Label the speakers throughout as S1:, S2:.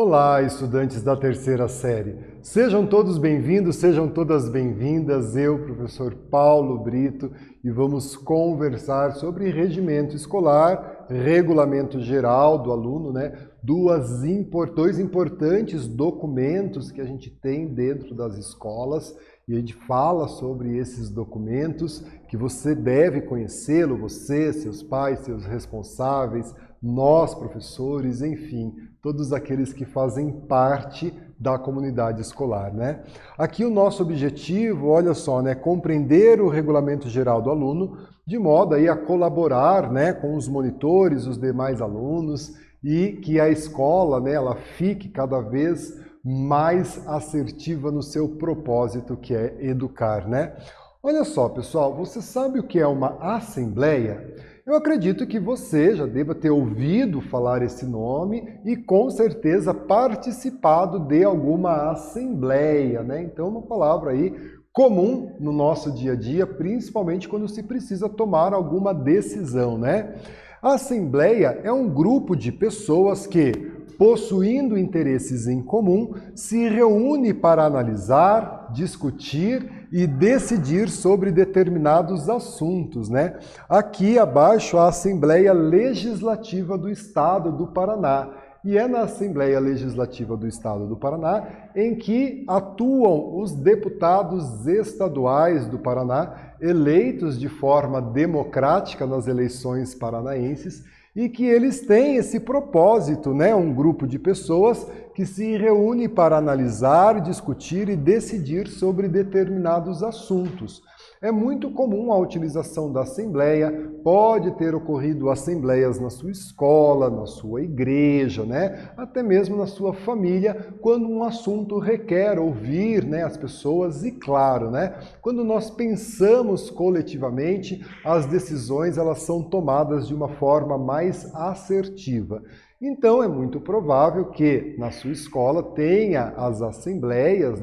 S1: Olá, estudantes da terceira série. Sejam todos bem-vindos, sejam todas bem-vindas. Eu, professor Paulo Brito, e vamos conversar sobre regimento escolar, regulamento geral do aluno, dois importantes documentos que a gente tem dentro das escolas, e a gente fala sobre esses documentos que você deve conhecê-lo, você, seus pais, seus responsáveis, nós, professores, enfim, todos aqueles que fazem parte da comunidade escolar, Aqui o nosso objetivo, olha só, compreender o regulamento geral do aluno, de modo aí a colaborar, com os monitores, os demais alunos, e que a escola, ela fique cada vez mais assertiva no seu propósito, que é educar, Olha só, pessoal, você sabe o que é uma assembleia? Eu acredito que você já deva ter ouvido falar esse nome e com certeza participado de alguma assembleia, Então, uma palavra aí comum no nosso dia a dia, principalmente quando se precisa tomar alguma decisão, A assembleia é um grupo de pessoas que, possuindo interesses em comum, se reúne para analisar, discutir e decidir sobre determinados assuntos, Aqui abaixo a Assembleia Legislativa do Estado do Paraná. E é na Assembleia Legislativa do Estado do Paraná em que atuam os deputados estaduais do Paraná, eleitos de forma democrática nas eleições paranaenses, e que eles têm esse propósito, um grupo de pessoas que se reúne para analisar, discutir e decidir sobre determinados assuntos. É muito comum a utilização da assembleia, pode ter ocorrido assembleias na sua escola, na sua igreja, até mesmo na sua família, quando um assunto requer ouvir as pessoas e, claro, quando nós pensamos coletivamente, as decisões elas são tomadas de uma forma mais assertiva. Então, é muito provável que na sua escola tenha as assembleias,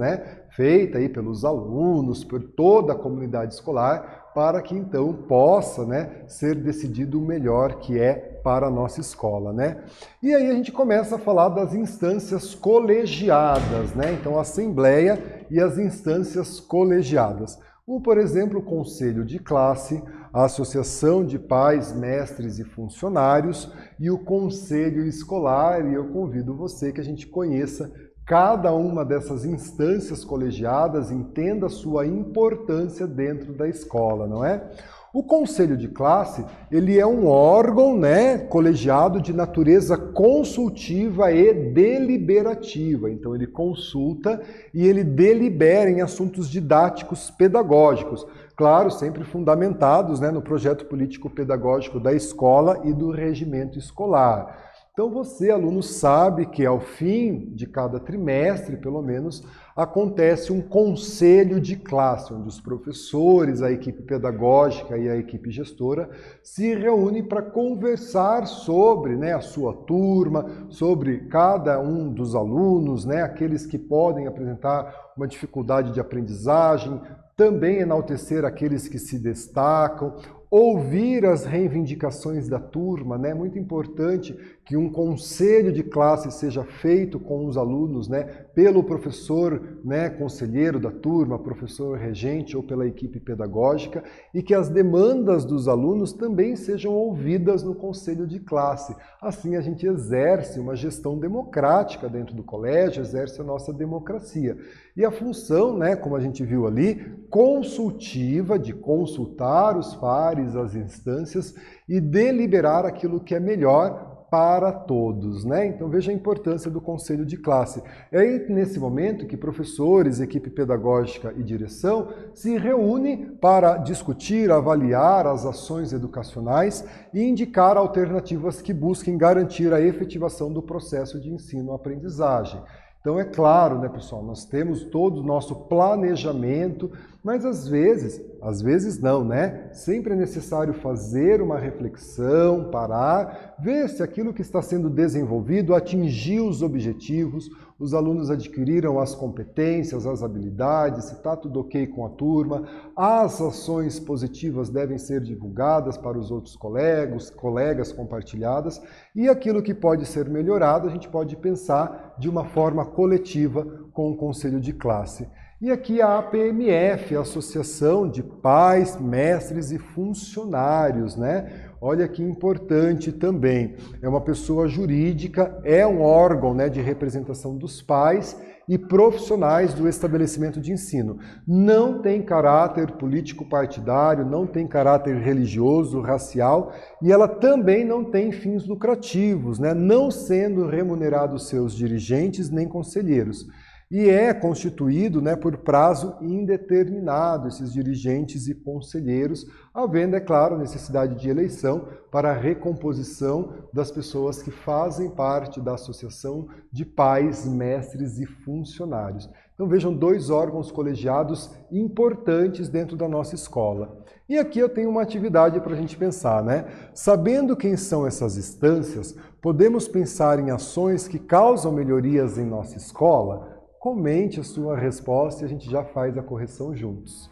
S1: feita aí pelos alunos, por toda a comunidade escolar, para que então possa, ser decidido o melhor que é para a nossa escola, E aí a gente começa a falar das instâncias colegiadas, Então, a assembleia e as instâncias colegiadas. Como, por exemplo, o conselho de classe, a associação de pais, mestres e funcionários e o conselho escolar, e eu convido você que a gente conheça cada uma dessas instâncias colegiadas, entenda a sua importância dentro da escola, não é? O conselho de classe, ele é um órgão, colegiado de natureza consultiva e deliberativa. Então, ele consulta e ele delibera em assuntos didáticos pedagógicos. Claro, sempre fundamentados, no projeto político-pedagógico da escola e do regimento escolar. Então você, aluno, sabe que ao fim de cada trimestre, pelo menos, acontece um conselho de classe, onde os professores, a equipe pedagógica e a equipe gestora se reúnem para conversar sobre a sua turma, sobre cada um dos alunos, aqueles que podem apresentar uma dificuldade de aprendizagem, também enaltecer aqueles que se destacam, ouvir as reivindicações da turma, É muito importante que um conselho de classe seja feito com os alunos, pelo professor, conselheiro da turma, professor regente ou pela equipe pedagógica, e que as demandas dos alunos também sejam ouvidas no conselho de classe. Assim a gente exerce uma gestão democrática dentro do colégio, exerce a nossa democracia. E a função, como a gente viu ali, consultiva, de consultar os pares, as instâncias e deliberar aquilo que é melhor para todos, Então veja a importância do conselho de classe. É aí nesse momento que professores, equipe pedagógica e direção se reúnem para discutir, avaliar as ações educacionais e indicar alternativas que busquem garantir a efetivação do processo de ensino-aprendizagem. Então é claro, pessoal, nós temos todo o nosso planejamento Mas às vezes não, né? Sempre é necessário fazer uma reflexão, parar, ver se aquilo que está sendo desenvolvido atingiu os objetivos, os alunos adquiriram as competências, as habilidades, se está tudo ok com a turma, as ações positivas devem ser divulgadas para os outros colegas compartilhadas, e aquilo que pode ser melhorado, a gente pode pensar de uma forma coletiva com o conselho de classe. E aqui a APMF, a Associação de Pais, Mestres e Funcionários, né? Olha que importante também. É uma pessoa jurídica, é um órgão, né, de representação dos pais e profissionais do estabelecimento de ensino. Não tem caráter político-partidário, não tem caráter religioso, racial, e ela também não tem fins lucrativos, né? Não sendo remunerados seus dirigentes nem conselheiros. E é constituído, né, por prazo indeterminado, esses dirigentes e conselheiros, havendo, é claro, necessidade de eleição para a recomposição das pessoas que fazem parte da Associação de Pais, Mestres e Funcionários. Então vejam, 2 órgãos colegiados importantes dentro da nossa escola. E aqui eu tenho uma atividade para a gente pensar, né? Sabendo quem são essas instâncias, podemos pensar em ações que causam melhorias em nossa escola? Comente a sua resposta e a gente já faz a correção juntos.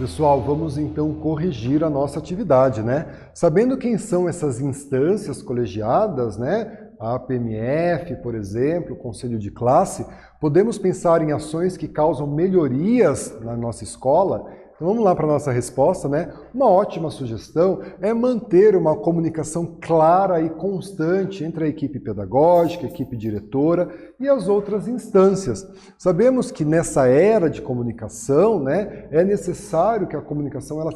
S1: Pessoal, vamos então corrigir a nossa atividade, né? Sabendo quem são essas instâncias colegiadas, né? A APMF, por exemplo, o Conselho de Classe, podemos pensar em ações que causam melhorias na nossa escola. Então vamos lá para a nossa resposta, né? Uma ótima sugestão é manter uma comunicação clara e constante entre a equipe pedagógica, a equipe diretora e as outras instâncias. Sabemos que nessa era de comunicação, né, é necessário que a comunicação ela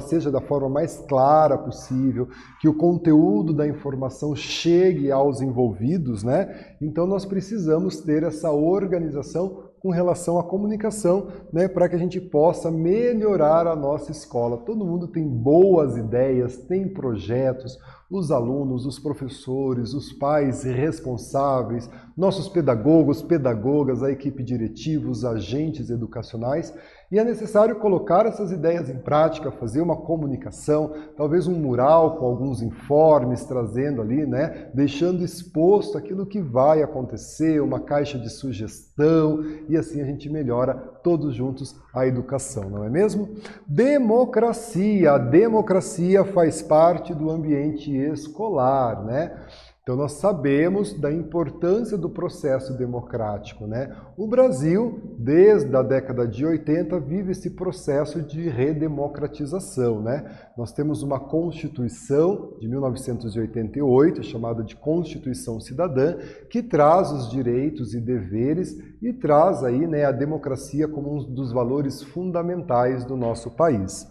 S1: seja da forma mais clara possível, que o conteúdo da informação chegue aos envolvidos, né? Então nós precisamos ter essa organização com relação à comunicação, né, para que a gente possa melhorar a nossa escola. Todo mundo tem boas ideias, tem projetos, os alunos, os professores, os pais responsáveis, nossos pedagogos, pedagogas, a equipe diretiva, os agentes educacionais, e é necessário colocar essas ideias em prática, fazer uma comunicação, talvez um mural com alguns informes, trazendo ali, né, deixando exposto aquilo que vai acontecer, uma caixa de sugestão, e assim a gente melhora todos juntos a educação, não é mesmo? Democracia. A democracia faz parte do ambiente escolar, né? Então nós sabemos da importância do processo democrático, né? O Brasil, desde a década de 80, vive esse processo de redemocratização, né? Nós temos uma Constituição de 1988, chamada de Constituição Cidadã, que traz os direitos e deveres e traz aí, né, a democracia como um dos valores fundamentais do nosso país.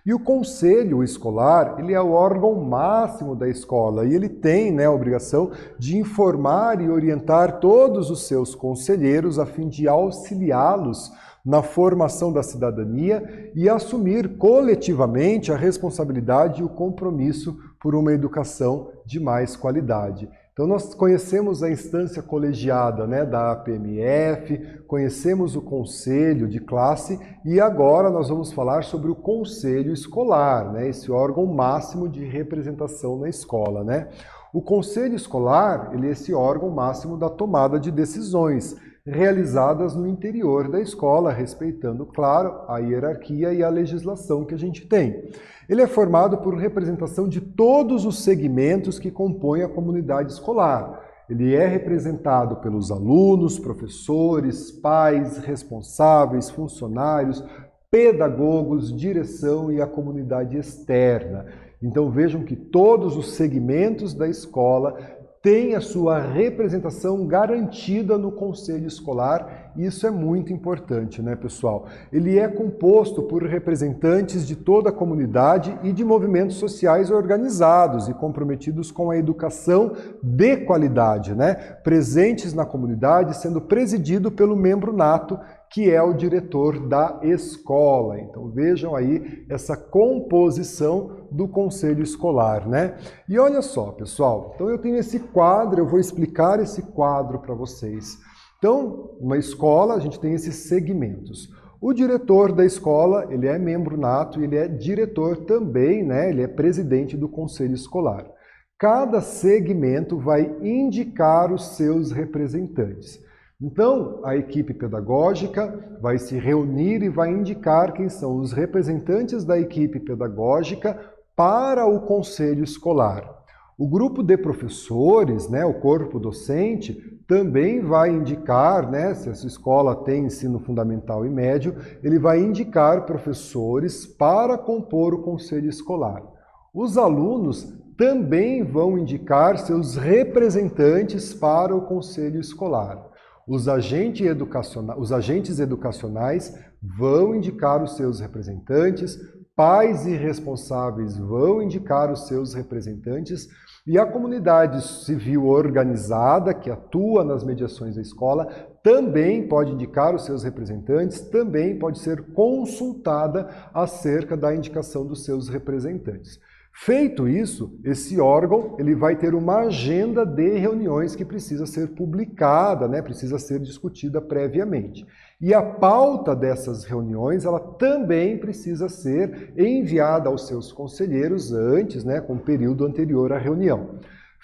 S1: E o conselho escolar, ele é o órgão máximo da escola e ele tem, né, a obrigação de informar e orientar todos os seus conselheiros a fim de auxiliá-los na formação da cidadania e assumir coletivamente a responsabilidade e o compromisso por uma educação de mais qualidade. Então nós conhecemos a instância colegiada, né, da APMF, conhecemos o conselho de classe e agora nós vamos falar sobre o conselho escolar, né, esse órgão máximo de representação na escola, né? O conselho escolar, ele é esse órgão máximo da tomada de decisões realizadas no interior da escola, respeitando, claro, a hierarquia e a legislação que a gente tem. Ele é formado por representação de todos os segmentos que compõem a comunidade escolar. Ele é representado pelos alunos, professores, pais, responsáveis, funcionários, pedagogos, direção e a comunidade externa. Então vejam que todos os segmentos da escola tem a sua representação garantida no conselho escolar, e isso é muito importante, né, pessoal? Ele é composto por representantes de toda a comunidade e de movimentos sociais organizados e comprometidos com a educação de qualidade, né? Presentes na comunidade, sendo presidido pelo membro nato, que é o diretor da escola. Então vejam aí essa composição do conselho escolar, né? E olha só, pessoal, então eu tenho esse quadro, eu vou explicar esse quadro para vocês. Então, uma escola, a gente tem esses segmentos. O diretor da escola, ele é membro nato e ele é diretor também, né? Ele é presidente do conselho escolar. Cada segmento vai indicar os seus representantes. Então, a equipe pedagógica vai se reunir e vai indicar quem são os representantes da equipe pedagógica para o conselho escolar. O grupo de professores, né, o corpo docente, também vai indicar, né, se essa escola tem ensino fundamental e médio, ele vai indicar professores para compor o conselho escolar. Os alunos também vão indicar seus representantes para o conselho escolar. Os agentes educacionais vão indicar os seus representantes, pais e responsáveis vão indicar os seus representantes e a comunidade civil organizada, que atua nas mediações da escola, também pode indicar os seus representantes, também pode ser consultada acerca da indicação dos seus representantes. Feito isso, esse órgão ele vai ter uma agenda de reuniões que precisa ser publicada, né? Precisa ser discutida previamente. E a pauta dessas reuniões ela também precisa ser enviada aos seus conselheiros antes, né? Com o período anterior à reunião.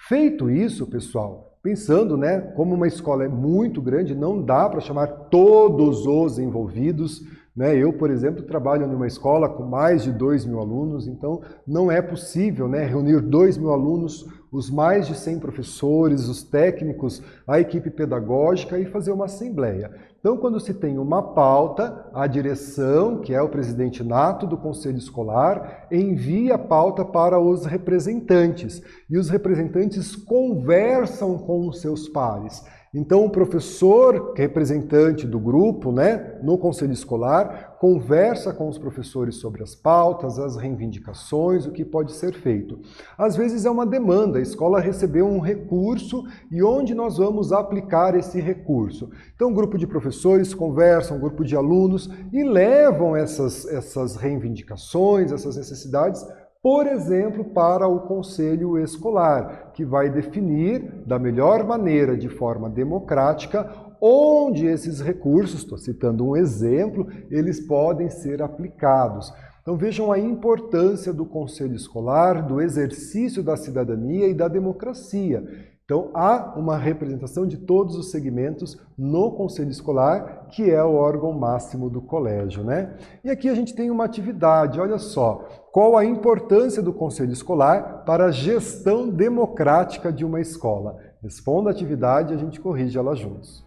S1: Feito isso, pessoal, pensando, né? Como uma escola é muito grande, não dá para chamar todos os envolvidos, né? Eu, por exemplo, trabalho numa escola com mais de 2.000 alunos, então não é possível, né, reunir 2.000 alunos, os mais de 100 professores, os técnicos, a equipe pedagógica e fazer uma assembleia. Então, quando se tem uma pauta, a direção, que é o presidente nato do conselho escolar, envia a pauta para os representantes. E os representantes conversam com os seus pares. Então, o professor, representante do grupo, né, no conselho escolar, conversa com os professores sobre as pautas, as reivindicações, o que pode ser feito. Às vezes é uma demanda, a escola recebeu um recurso e onde nós vamos aplicar esse recurso. Então, um grupo de professores conversam, um grupo de alunos e levam essas reivindicações, essas necessidades, por exemplo, para o conselho escolar, que vai definir da melhor maneira, de forma democrática, onde esses recursos, estou citando um exemplo, eles podem ser aplicados. Então vejam a importância do conselho escolar, do exercício da cidadania e da democracia. Então há uma representação de todos os segmentos no conselho escolar, que é o órgão máximo do colégio, né? E aqui a gente tem uma atividade, olha só, qual a importância do conselho escolar para a gestão democrática de uma escola? Responda a atividade e a gente corrige ela juntos.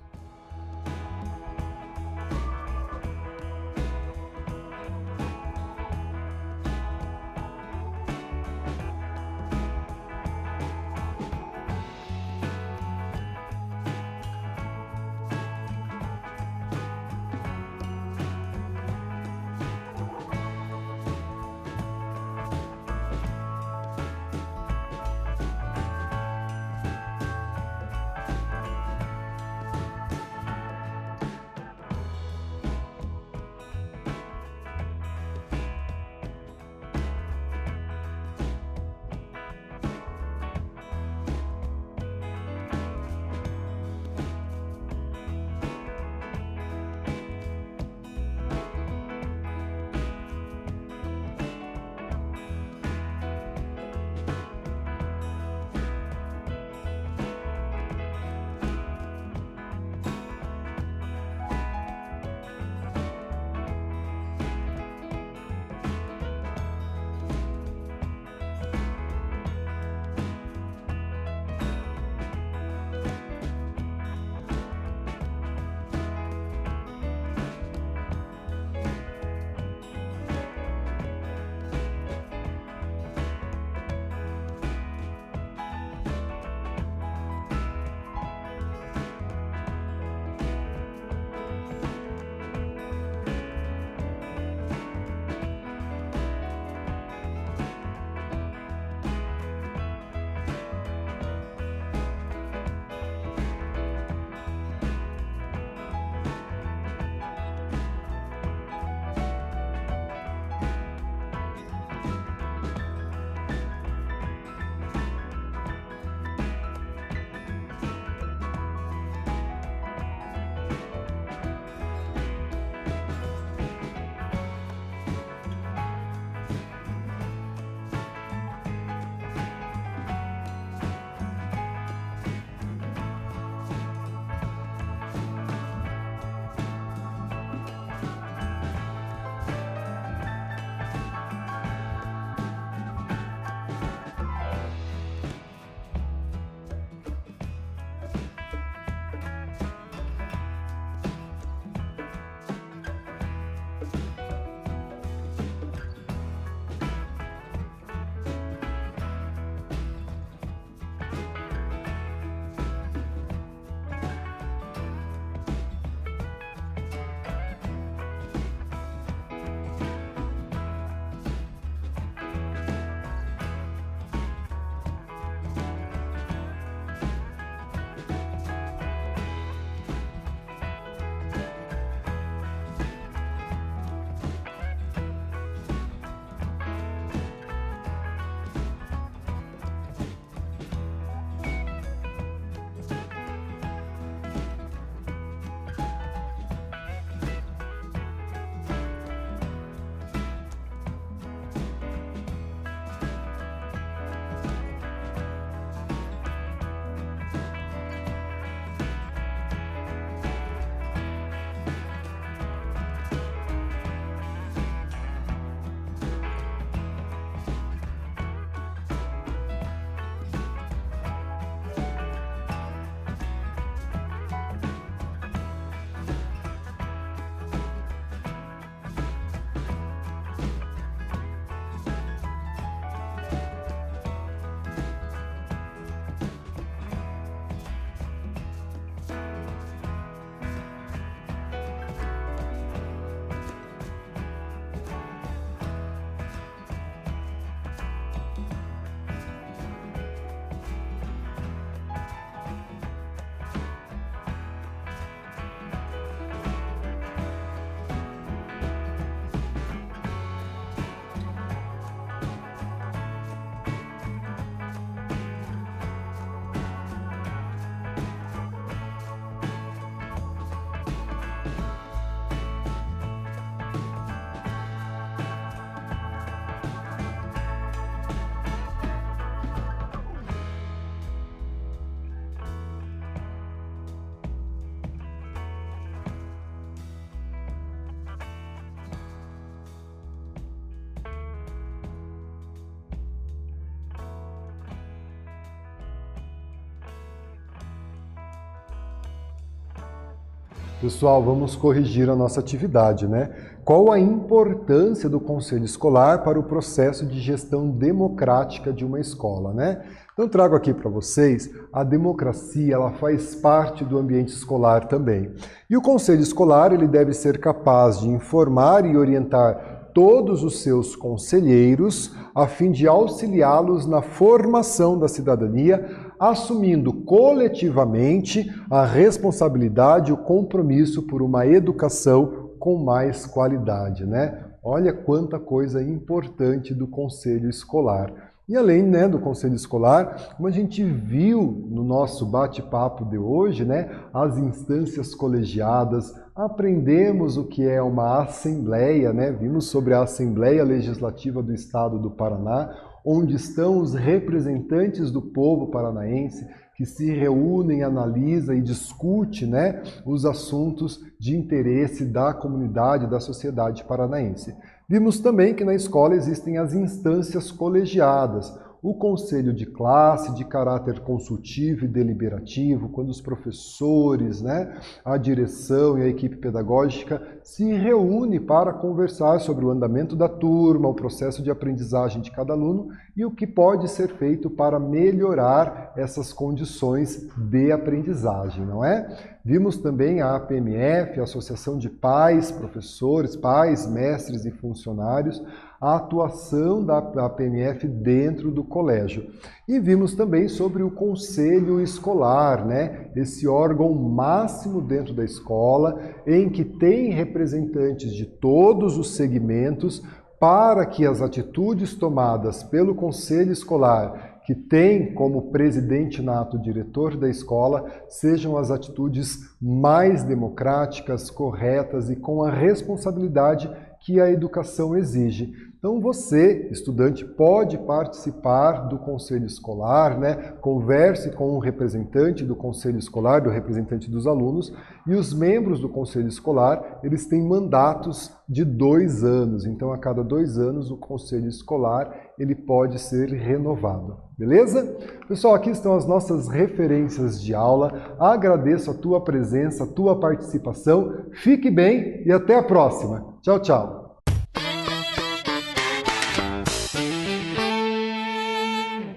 S1: Pessoal, vamos corrigir a nossa atividade, né? Qual a importância do conselho escolar para o processo de gestão democrática de uma escola, né? Então, trago aqui para vocês, a democracia, ela faz parte do ambiente escolar também. E o conselho escolar, ele deve ser capaz de informar e orientar todos os seus conselheiros, a fim de auxiliá-los na formação da cidadania, assumindo coletivamente a responsabilidade e o compromisso por uma educação com mais qualidade, né? Olha quanta coisa importante do conselho escolar. E além, né, do conselho escolar, como a gente viu no nosso bate-papo de hoje, né, as instâncias colegiadas, aprendemos o que é uma assembleia, né, vimos sobre a Assembleia Legislativa do Estado do Paraná, onde estão os representantes do povo paranaense, que se reúnem, analisam e discutem, né, os assuntos de interesse da comunidade, da sociedade paranaense. Vimos também que na escola existem as instâncias colegiadas, o conselho de classe de caráter consultivo e deliberativo, quando os professores, né, a direção e a equipe pedagógica se reúnem para conversar sobre o andamento da turma, o processo de aprendizagem de cada aluno e o que pode ser feito para melhorar essas condições de aprendizagem, não é? Vimos também a APMF, a Associação de Pais, Professores, Pais, Mestres e Funcionários, a atuação da APMF dentro do colégio. E vimos também sobre o Conselho Escolar, né? Esse órgão máximo dentro da escola, em que tem representantes de todos os segmentos para que as atitudes tomadas pelo Conselho Escolar, que tem como presidente nato o diretor da escola, sejam as atitudes mais democráticas, corretas e com a responsabilidade que a educação exige. Então você, estudante, pode participar do conselho escolar, né? Converse com o representante do conselho escolar, do representante dos alunos, e os membros do conselho escolar, eles têm mandatos de 2 anos. Então, a cada 2 anos, o conselho escolar, ele pode ser renovado. Beleza? Pessoal, aqui estão as nossas referências de aula. Agradeço a tua presença, a tua participação. Fique bem e até a próxima. Tchau, tchau.